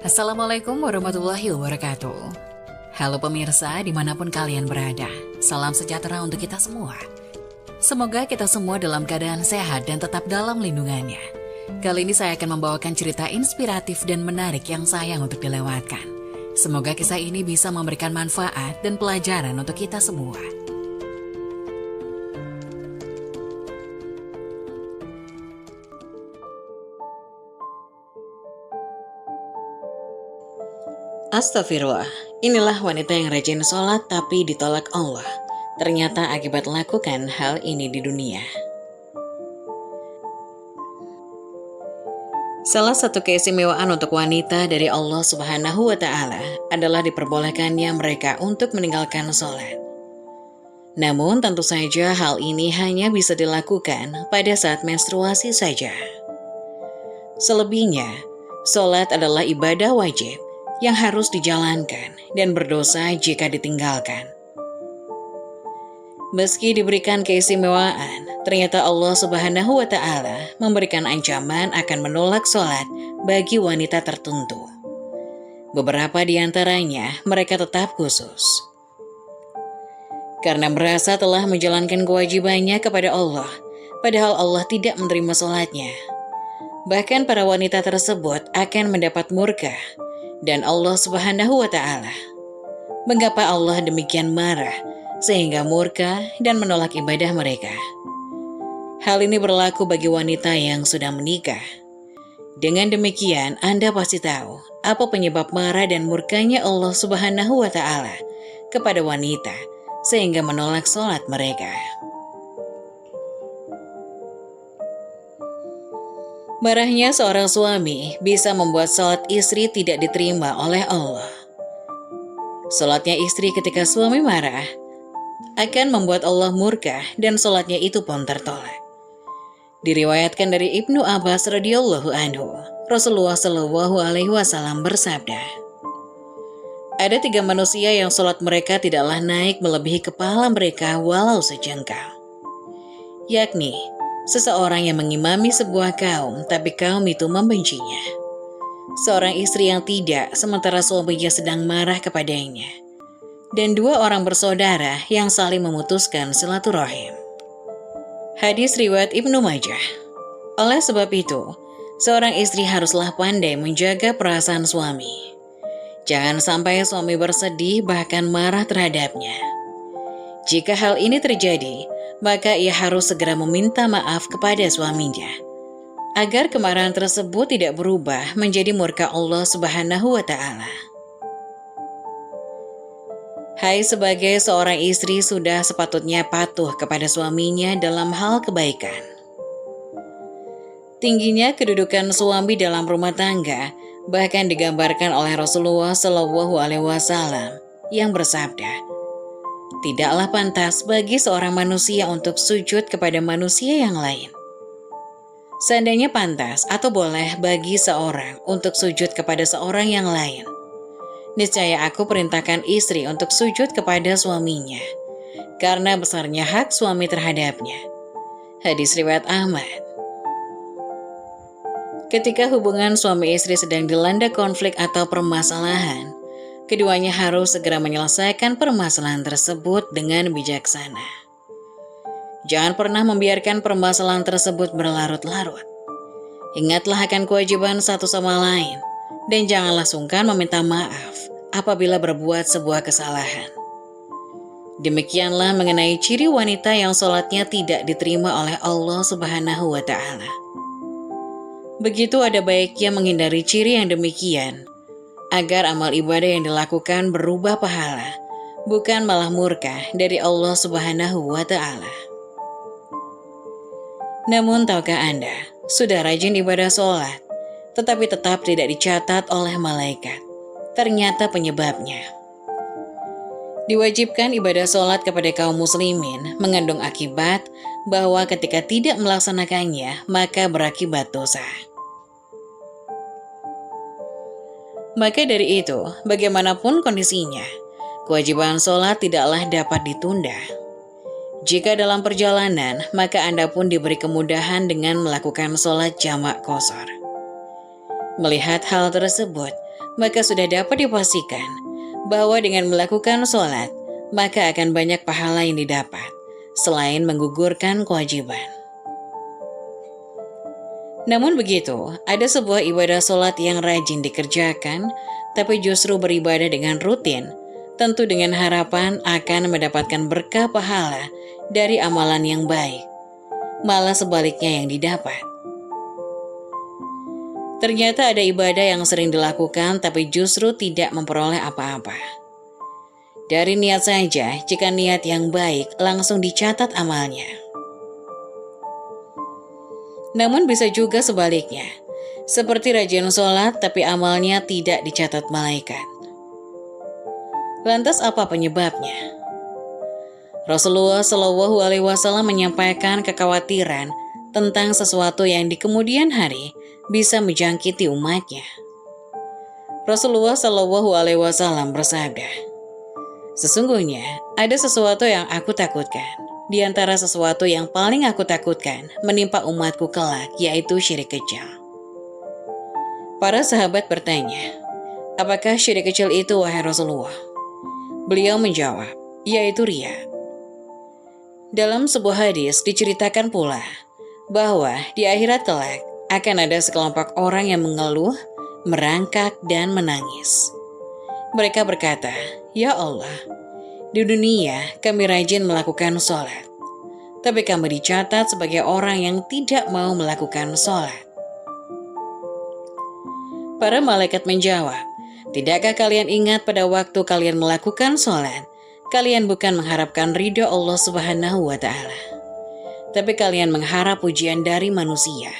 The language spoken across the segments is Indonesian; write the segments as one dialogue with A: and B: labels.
A: Assalamualaikum warahmatullahi wabarakatuh. Halo pemirsa dimanapun kalian berada, salam sejahtera untuk kita semua. Semoga kita semua dalam keadaan sehat dan tetap dalam lindungannya. Kali ini saya akan membawakan cerita inspiratif dan menarik yang sayang untuk dilewatkan. Semoga kisah ini bisa memberikan manfaat dan pelajaran untuk kita semua. Astagfirullah, inilah wanita yang rajin sholat tapi ditolak Allah. Ternyata akibat lakukan hal ini di dunia. Salah satu keistimewaan untuk wanita dari Allah Subhanahu wa Ta'ala adalah diperbolehkannya mereka untuk meninggalkan sholat. Namun tentu saja hal ini hanya bisa dilakukan pada saat menstruasi saja. Selebihnya, sholat adalah ibadah wajib yang harus dijalankan dan berdosa jika ditinggalkan. Meski diberikan keistimewaan, ternyata Allah Subhanahu wa Ta'ala memberikan ancaman akan menolak sholat bagi wanita tertentu. Beberapa di antaranya mereka tetap khusus karena merasa telah menjalankan kewajibannya kepada Allah, padahal Allah tidak menerima sholatnya. Bahkan para wanita tersebut akan mendapat murka dan Allah Subhanahu wa Ta'ala. Mengapa Allah demikian marah sehingga murka dan menolak ibadah mereka? Hal ini berlaku bagi wanita yang sudah menikah. Dengan demikian, Anda pasti tahu apa penyebab marah dan murkanya Allah Subhanahu wa Ta'ala kepada wanita sehingga menolak sholat mereka. Marahnya seorang suami bisa membuat sholat istri tidak diterima oleh Allah. Sholatnya istri ketika suami marah akan membuat Allah murka dan sholatnya itu pun tertolak. Diriwayatkan dari Ibnu Abbas radhiyallahu anhu, Rasulullah shallallahu alaihi wasallam bersabda, ada 3 manusia yang sholat mereka tidaklah naik melebihi kepala mereka walau sejengkal, yakni seseorang yang mengimami sebuah kaum, tapi kaum itu membencinya. Seorang istri yang tidak, sementara suaminya sedang marah kepadanya. Dan 2 orang bersaudara yang saling memutuskan silaturahim. Hadis riwayat Ibnu Majah. Oleh sebab itu, seorang istri haruslah pandai menjaga perasaan suami. Jangan sampai suami bersedih bahkan marah terhadapnya. Jika hal ini terjadi, maka ia harus segera meminta maaf kepada suaminya, agar kemarahan tersebut tidak berubah menjadi murka Allah Subhanahu wa Ta'ala. Hai, sebagai seorang istri sudah sepatutnya patuh kepada suaminya dalam hal kebaikan. Tingginya kedudukan suami dalam rumah tangga bahkan digambarkan oleh Rasulullah Shallallahu alaihi wasallam yang bersabda, tidaklah pantas bagi seorang manusia untuk sujud kepada manusia yang lain. Seandainya pantas atau boleh bagi seorang untuk sujud kepada seorang yang lain, niscaya aku perintahkan istri untuk sujud kepada suaminya, karena besarnya hak suami terhadapnya. Hadis riwayat Ahmad. Ketika hubungan suami istri sedang dilanda konflik atau permasalahan, keduanya harus segera menyelesaikan permasalahan tersebut dengan bijaksana. Jangan pernah membiarkan permasalahan tersebut berlarut-larut. Ingatlah akan kewajiban satu sama lain, dan janganlah sungkan meminta maaf apabila berbuat sebuah kesalahan. Demikianlah mengenai ciri wanita yang sholatnya tidak diterima oleh Allah Subhanahu wa Ta'ala. Begitu ada baiknya menghindari ciri yang demikian, agar amal ibadah yang dilakukan berubah pahala, bukan malah murka dari Allah Subhanahu wa Ta'ala. Namun tahukah Anda, sudah rajin ibadah sholat, tetapi tetap tidak dicatat oleh malaikat? Ternyata penyebabnya. Diwajibkan ibadah sholat kepada kaum muslimin mengandung akibat bahwa ketika tidak melaksanakannya, maka berakibat dosa. Maka dari itu, bagaimanapun kondisinya, kewajiban sholat tidaklah dapat ditunda. Jika dalam perjalanan, maka Anda pun diberi kemudahan dengan melakukan sholat jamak qashar. Melihat hal tersebut, maka sudah dapat dipastikan bahwa dengan melakukan sholat, maka akan banyak pahala yang didapat, selain menggugurkan kewajiban. Namun begitu, ada sebuah ibadah sholat yang rajin dikerjakan, tapi justru beribadah dengan rutin, tentu dengan harapan akan mendapatkan berkah pahala dari amalan yang baik, malah sebaliknya yang didapat. Ternyata ada ibadah yang sering dilakukan tapi justru tidak memperoleh apa-apa. Dari niat saja, jika niat yang baik langsung dicatat amalnya. Namun bisa juga sebaliknya, seperti rajin sholat tapi amalnya tidak dicatat malaikat. Lantas apa penyebabnya? Rasulullah Shallallahu Alaihi Wasallam menyampaikan kekhawatiran tentang sesuatu yang di kemudian hari bisa menjangkiti umatnya. Rasulullah Shallallahu Alaihi Wasallam bersabda, "Sesungguhnya ada sesuatu yang aku takutkan. Di antara sesuatu yang paling aku takutkan menimpa umatku kelak, yaitu syirik kecil." Para sahabat bertanya, "Apakah syirik kecil itu, wahai Rasulullah?" Beliau menjawab, yaitu riya. Dalam sebuah hadis diceritakan pula bahwa di akhirat kelak akan ada sekelompok orang yang mengeluh, merangkak, dan menangis. Mereka berkata, "Ya Allah, di dunia kami rajin melakukan sholat, tapi kami dicatat sebagai orang yang tidak mau melakukan sholat." Para malaikat menjawab, "Tidakkah kalian ingat pada waktu kalian melakukan sholat, kalian bukan mengharapkan ridho Allah Subhanahu wa Ta'ala, tapi kalian mengharap pujian dari manusia.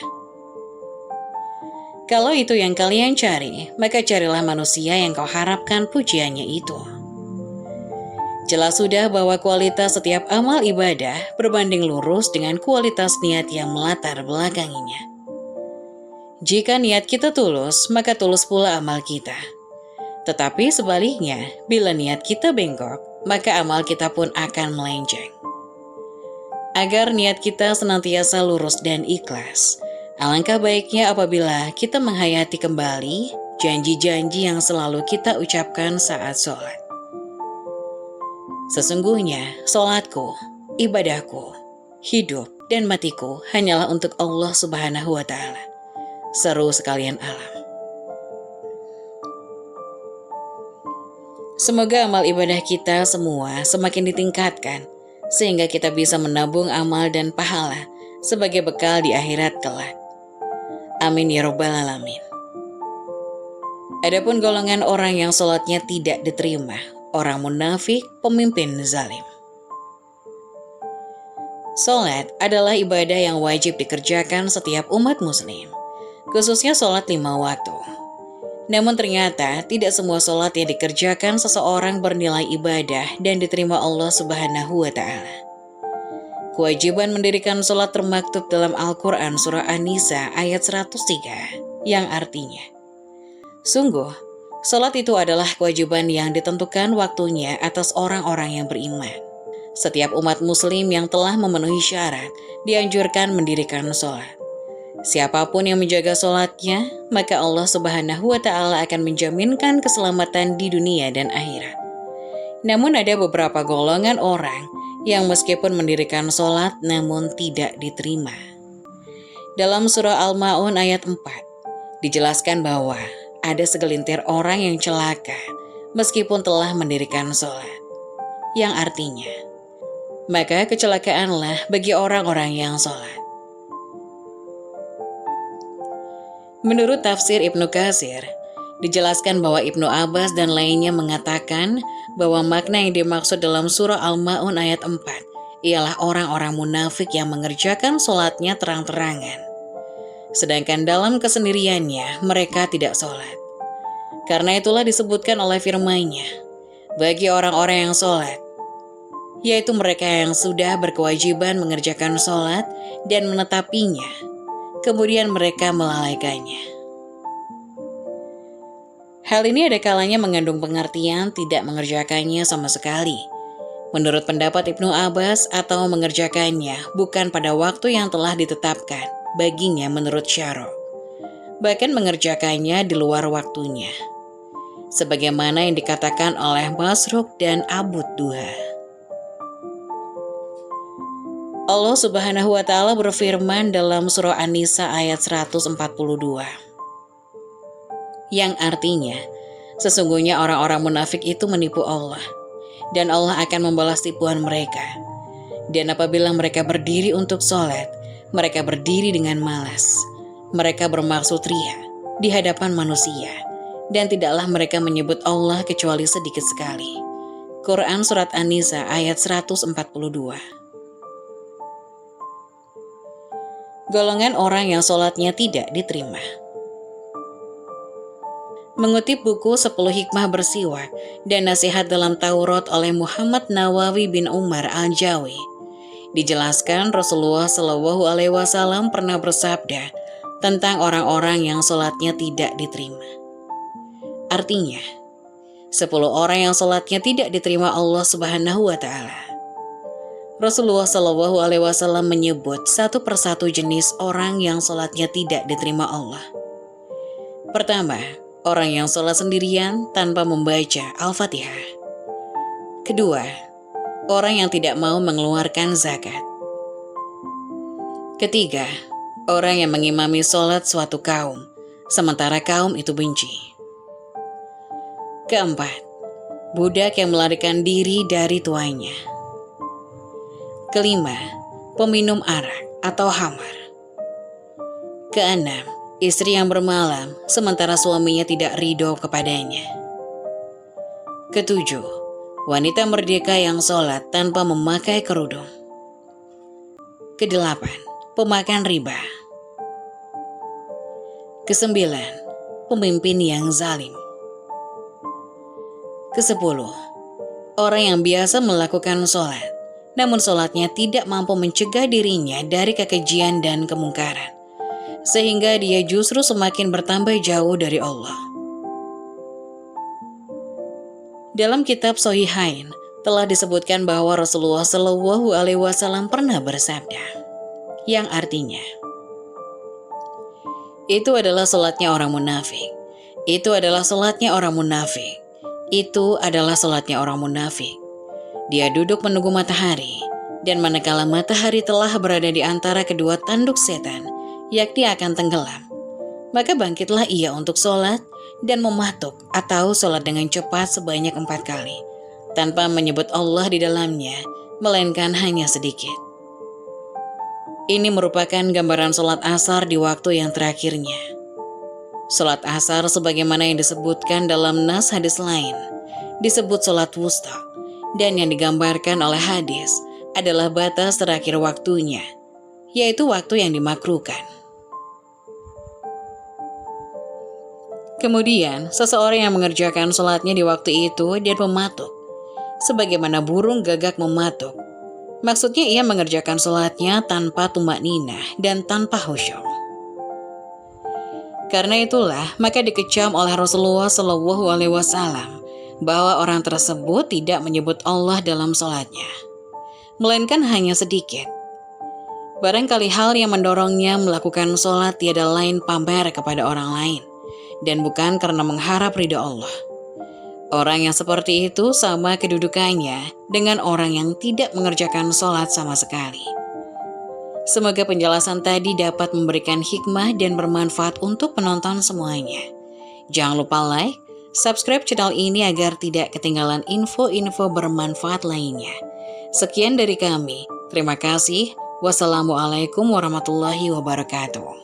A: Kalau itu yang kalian cari, maka carilah manusia yang kau harapkan pujiannya itu." Jelas sudah bahwa kualitas setiap amal ibadah berbanding lurus dengan kualitas niat yang melatar belakanginya. Jika niat kita tulus, maka tulus pula amal kita. Tetapi sebaliknya, bila niat kita bengkok, maka amal kita pun akan melenceng. Agar niat kita senantiasa lurus dan ikhlas, alangkah baiknya apabila kita menghayati kembali janji-janji yang selalu kita ucapkan saat sholat. Sesungguhnya sholatku, ibadahku, hidup dan matiku hanyalah untuk Allah Subhanahu wa Ta'ala. Seru sekalian alam. Semoga amal ibadah kita semua semakin ditingkatkan, sehingga kita bisa menabung amal dan pahala sebagai bekal di akhirat kelak. Amin ya Rabbal Alamin. Adapun golongan orang yang sholatnya tidak diterima, orang munafik, pemimpin zalim. Sholat adalah ibadah yang wajib dikerjakan setiap umat muslim, khususnya sholat 5 waktu. Namun ternyata tidak semua sholat yang dikerjakan seseorang bernilai ibadah dan diterima Allah Subhanahu wa Ta'ala. Kewajiban mendirikan sholat termaktub dalam Al-Quran Surah An-Nisa ayat 103, yang artinya, sungguh, sholat itu adalah kewajiban yang ditentukan waktunya atas orang-orang yang beriman. Setiap umat muslim yang telah memenuhi syarat dianjurkan mendirikan sholat. Siapapun yang menjaga sholatnya, maka Allah Subhanahu wa Ta'ala akan menjaminkan keselamatan di dunia dan akhirat. Namun ada beberapa golongan orang yang meskipun mendirikan sholat namun tidak diterima. Dalam surah Al-Ma'un ayat 4, dijelaskan bahwa ada segelintir orang yang celaka meskipun telah mendirikan sholat. Yang artinya, maka kecelakaanlah bagi orang-orang yang sholat. Menurut tafsir Ibnu Katsir, dijelaskan bahwa Ibnu Abbas dan lainnya mengatakan bahwa makna yang dimaksud dalam surah Al-Ma'un ayat 4 ialah orang-orang munafik yang mengerjakan sholatnya terang-terangan. Sedangkan dalam kesendiriannya mereka tidak sholat. Karena itulah disebutkan oleh firman-Nya, bagi orang-orang yang sholat, yaitu mereka yang sudah berkewajiban mengerjakan sholat dan menetapinya, kemudian mereka melalaikannya. Hal ini ada kalanya mengandung pengertian tidak mengerjakannya sama sekali. Menurut pendapat Ibnu Abbas, atau mengerjakannya bukan pada waktu yang telah ditetapkan baginya menurut syara', bahkan mengerjakannya di luar waktunya. sebagaimana yang dikatakan oleh Masruq dan Abu Duha. Allah Subhanahu wa Ta'ala berfirman dalam surah An-Nisa ayat 142, yang artinya, sesungguhnya orang-orang munafik itu menipu Allah, dan Allah akan membalas tipuan mereka. Dan apabila mereka berdiri untuk sholat, mereka berdiri dengan malas. Mereka bermaksud ria di hadapan manusia, dan tidaklah mereka menyebut Allah kecuali sedikit sekali. Quran Surat An-Nisa ayat 142. Golongan orang yang sholatnya tidak diterima. Mengutip buku 10 Hikmah Bersiwak dan Nasihat dalam Taurat oleh Muhammad Nawawi bin Umar Al-Jawi, dijelaskan Rasulullah Shallallahu Alaihi Wasallam pernah bersabda tentang orang-orang yang sholatnya tidak diterima. Artinya, 10 orang yang sholatnya tidak diterima Allah Subhanahu wa Ta'ala. Rasulullah Shallallahu Alaihi Wasallam menyebut satu persatu jenis orang yang sholatnya tidak diterima Allah. Pertama, orang yang sholat sendirian tanpa membaca Al-Fatihah. Kedua, orang yang tidak mau mengeluarkan zakat. Ketiga, orang yang mengimami sholat suatu kaum, sementara kaum itu benci. Keempat, budak yang melarikan diri dari tuannya. Kelima, peminum arak atau khamar. Keenam, istri yang bermalam sementara suaminya tidak ridho kepadanya. Ketujuh, wanita merdeka yang sholat tanpa memakai kerudung. Kedelapan, pemakan riba. Kesembilan, pemimpin yang zalim. Kesepuluh, orang yang biasa melakukan sholat, namun sholatnya tidak mampu mencegah dirinya dari kekejian dan kemungkaran, sehingga dia justru semakin bertambah jauh dari Allah. Dalam kitab Shahihain telah disebutkan bahwa Rasulullah Shallallahu Alaihi Wasallam pernah bersabda, yang artinya, itu adalah sholatnya orang munafik. Itu adalah sholatnya orang munafik. Itu adalah sholatnya orang munafik. Dia duduk menunggu matahari, dan manakala matahari telah berada di antara kedua tanduk setan, yakni akan tenggelam, maka bangkitlah ia untuk sholat dan mematuk atau sholat dengan cepat sebanyak 4 kali, tanpa menyebut Allah di dalamnya, melainkan hanya sedikit. Ini merupakan gambaran sholat asar di waktu yang terakhirnya. Sholat asar sebagaimana yang disebutkan dalam nas hadis lain, disebut sholat wusta, dan yang digambarkan oleh hadis adalah batas terakhir waktunya, yaitu waktu yang dimakruhkan. Kemudian, seseorang yang mengerjakan sholatnya di waktu itu dan mematuk, sebagaimana burung gagak mematuk. Maksudnya ia mengerjakan sholatnya tanpa tumakninah dan tanpa khusyuk. Karena itulah, maka dikecam oleh Rasulullah Shallallahu Alaihi Wasallam bahwa orang tersebut tidak menyebut Allah dalam sholatnya, melainkan hanya sedikit. Barangkali hal yang mendorongnya melakukan sholat tiada lain pamer kepada orang lain, dan bukan karena mengharap ridha Allah. Orang yang seperti itu sama kedudukannya dengan orang yang tidak mengerjakan sholat sama sekali. Semoga penjelasan tadi dapat memberikan hikmah dan bermanfaat untuk penonton semuanya. Jangan lupa like, subscribe channel ini agar tidak ketinggalan info-info bermanfaat lainnya. Sekian dari kami. Terima kasih. Wassalamualaikum warahmatullahi wabarakatuh.